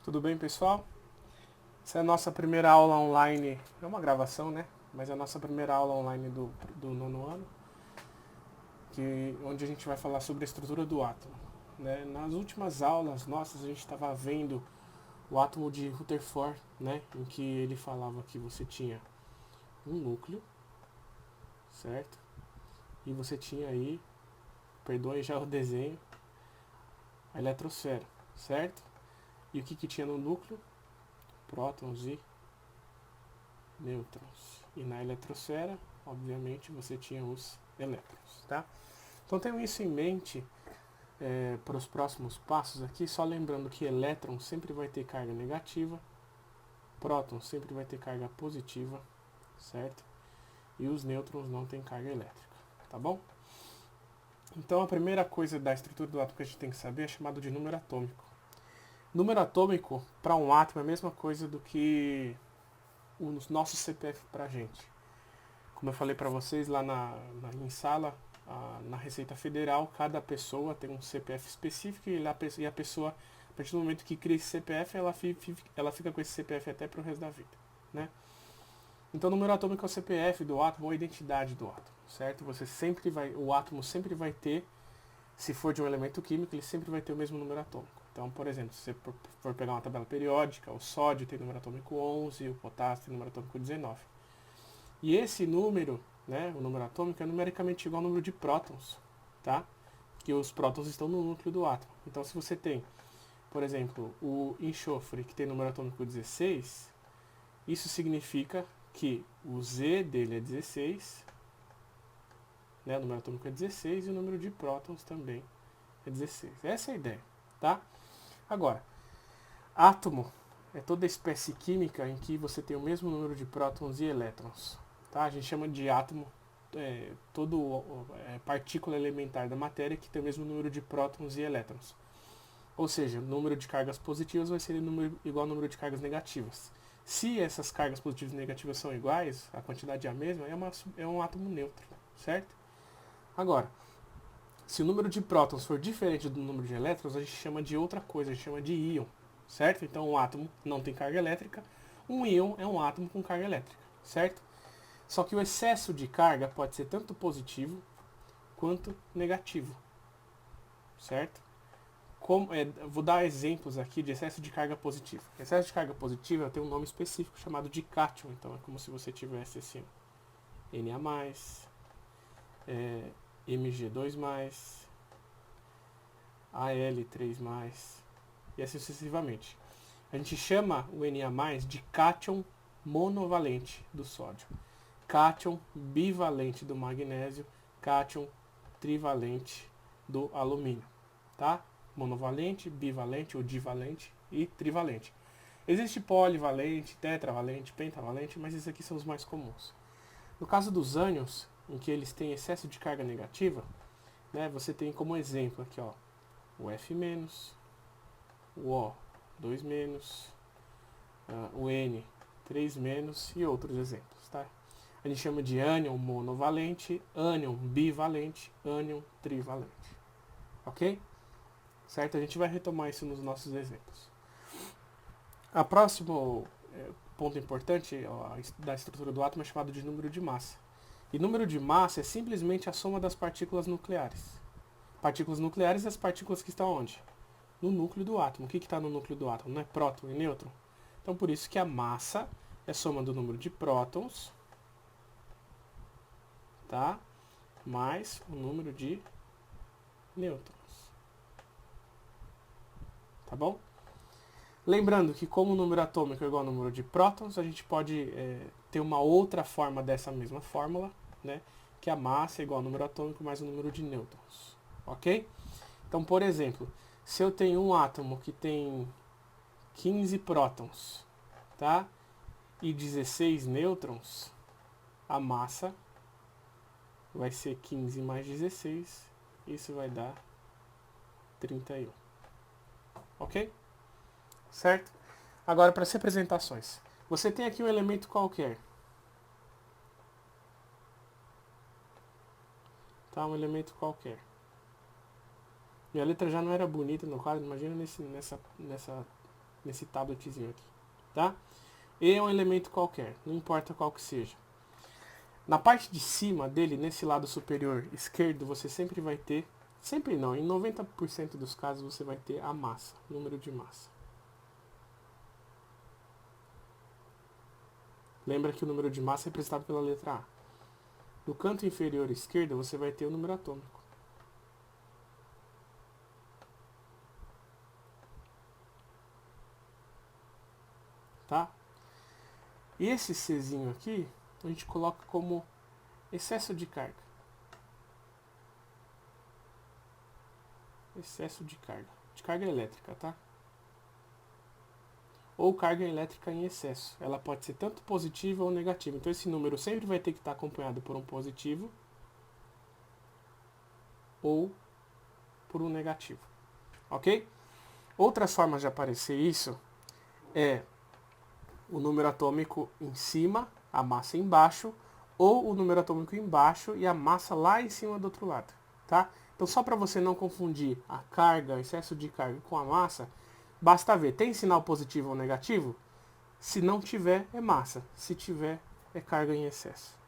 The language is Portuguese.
Tudo bem, pessoal? Essa é a nossa primeira aula online, é uma gravação, né? Mas é a nossa primeira aula online do nono ano, onde a gente vai falar sobre a estrutura do átomo. Né? Nas últimas aulas nossas, a gente estava vendo o átomo de Rutherford, né? Em que ele falava que você tinha um núcleo, certo? E você tinha aí, perdoe já o desenho, a eletrosfera, certo? E o que tinha no núcleo? Prótons e nêutrons. E na eletrosfera, obviamente, você tinha os elétrons, tá? Então tenham isso em mente para os próximos passos aqui, só lembrando que elétron sempre vai ter carga negativa, próton sempre vai ter carga positiva, certo? E os nêutrons não têm carga elétrica, tá bom? Então a primeira coisa da estrutura do átomo que a gente tem que saber é chamado de número atômico. Número atômico para um átomo é a mesma coisa do que o nosso CPF para a gente. Como eu falei para vocês lá em sala, na Receita Federal, cada pessoa tem um CPF específico e a pessoa, a partir do momento que cria esse CPF, ela fica com esse CPF até para o resto da vida. Né? Então o número atômico é o CPF do átomo ou a identidade do átomo, certo? O átomo sempre vai ter, se for de um elemento químico, ele sempre vai ter o mesmo número atômico. Então, por exemplo, se você for pegar uma tabela periódica, o sódio tem número atômico 11, o potássio tem número atômico 19. E esse número, né, o número atômico, é numericamente igual ao número de prótons, tá? Que os prótons estão no núcleo do átomo. Então, se você tem, por exemplo, o enxofre, que tem número atômico 16, isso significa que o Z dele é 16, né, o número atômico é 16 e o número de prótons também é 16. Essa é a ideia, tá? Agora, átomo é toda espécie química em que você tem o mesmo número de prótons e elétrons. Tá? A gente chama de átomo partícula elementar da matéria que tem o mesmo número de prótons e elétrons. Ou seja, o número de cargas positivas vai ser igual ao número de cargas negativas. Se essas cargas positivas e negativas são iguais, a quantidade é a mesma, é um átomo neutro, certo? Agora, se o número de prótons for diferente do número de elétrons, a gente chama de outra coisa, a gente chama de íon, certo? Então um átomo não tem carga elétrica, um íon é um átomo com carga elétrica, certo? Só que o excesso de carga pode ser tanto positivo quanto negativo, certo? Vou dar exemplos aqui de excesso de carga positiva. Excesso de carga positiva tem um nome específico chamado de cátion, então é como se você tivesse assim, Na+, Mg2+, Al3+, e assim sucessivamente. A gente chama o Na+ de cátion monovalente do sódio, cátion bivalente do magnésio, cátion trivalente do alumínio, tá? Monovalente, bivalente ou divalente e trivalente. Existe polivalente, tetravalente, pentavalente, mas esses aqui são os mais comuns. No caso dos ânions, em que eles têm excesso de carga negativa, né, você tem como exemplo aqui, ó, o F-, o O, 2-, o N, 3- e outros exemplos, tá? A gente chama de ânion monovalente, ânion bivalente, ânion trivalente. Ok? Certo? A gente vai retomar isso nos nossos exemplos. A próximo ponto importante da estrutura do átomo é chamado de número de massa. E número de massa é simplesmente a soma das partículas nucleares. Partículas nucleares e as partículas que estão onde? No núcleo do átomo. O que está no núcleo do átomo? Não é próton e nêutron? Então por isso que a massa é a soma do número de prótons, tá? Mais o número de nêutrons. Tá bom? Lembrando que como o número atômico é igual ao número de prótons, a gente pode ter uma outra forma dessa mesma fórmula, né? Que a massa é igual ao número atômico mais o número de nêutrons. Ok? Então, por exemplo, se eu tenho um átomo que tem 15 prótons, tá? E 16 nêutrons, a massa vai ser 15 mais 16, isso vai dar 31. Ok? Certo? Agora, para as representações. Você tem aqui um elemento qualquer. Tá? Um elemento qualquer. Minha letra já não era bonita no quadro, imagina nessa nesse tabletzinho aqui, tá? E é um elemento qualquer, não importa qual que seja. Na parte de cima dele, nesse lado superior esquerdo, você sempre vai ter, sempre não, em 90% dos casos você vai ter a massa, número de massa. Lembra que o número de massa é representado pela letra A. No canto inferior esquerdo, você vai ter o número atômico. Tá? E esse Czinho aqui, a gente coloca como excesso de carga. Excesso de carga elétrica, tá? Ou carga elétrica em excesso. Ela pode ser tanto positiva ou negativa. Então esse número sempre vai ter que estar acompanhado por um positivo ou por um negativo. Ok? Outras formas de aparecer isso é o número atômico em cima, a massa embaixo, ou o número atômico embaixo e a massa lá em cima do outro lado, tá? Então só para você não confundir a carga, excesso de carga com a massa, basta ver, tem sinal positivo ou negativo? Se não tiver, é massa. Se tiver, é carga em excesso.